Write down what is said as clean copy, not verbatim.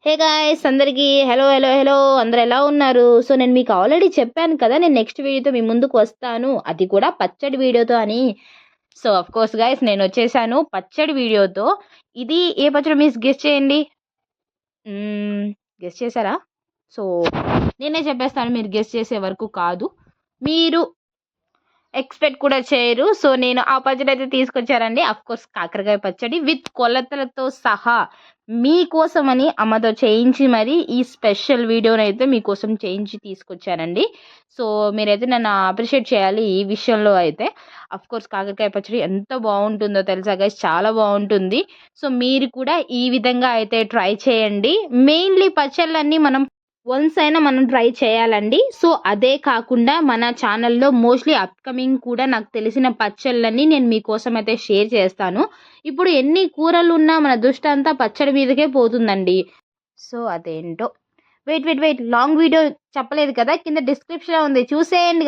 Hey guys అందరికీ hello hello hello అందరు ఎలా ఉన్నారు? సో నేను మీకు ఆల్రెడీ చెప్పాను కదా, నేను నెక్స్ట్ వీడియోతో మీ ముందుకు వస్తాను, అది కూడా పచ్చడి వీడియోతో అని. సో ఆఫ్ కోర్స్ గాయ్స్ నేను వచ్చేసాను పచ్చడి వీడియోతో. ఇది ఏ పచ్చడి మిస్ గెస్ చేయండి. గెస్ చేశారా? సో నేనే చెప్పేస్తాను, మీరు గెస్ చేసే వరకు కాదు, మీరు ఎక్స్పెక్ట్ కూడా చేయరు. సో నేను ఆ పచ్చడి అయితే తీసుకొచ్చారండి. అఫ్ కోర్స్ కాకరకాయ పచ్చడి విత్ కొలతలతో సహా మీకోసమని అమ్మతో చేయించి మరి ఈ స్పెషల్ వీడియోని అయితే మీకోసం చేయించి తీసుకొచ్చానండి. సో మీరైతే నన్ను అప్రిషియేట్ చేయాలి ఈ విషయంలో అయితే. అఫ్ కోర్స్ కాకరకాయ పచ్చడి ఎంత బాగుంటుందో తెలుసా గైస్, చాలా బాగుంటుంది. సో మీరు కూడా ఈ విధంగా అయితే ట్రై చేయండి. మెయిన్లీ పచ్చళ్ళన్నీ మనం వన్స్ అయినా మనం ట్రై చేయాలండి. సో అదే కాకుండా మన ఛానల్లో మోస్ట్లీ అప్కమింగ్ కూడా నాకు తెలిసిన పచ్చళ్ళన్నీ నేను మీకోసం అయితే షేర్ చేస్తాను. ఇప్పుడు ఎన్ని కూరలు ఉన్నా మన దృష్టి అంతా పచ్చడి మీదకే పోతుందండి. సో అదేంటో, wait wait wait, long video చెప్పలేదు కదా, కింద డిస్క్రిప్షన్లో ఉంది చూసేయండి.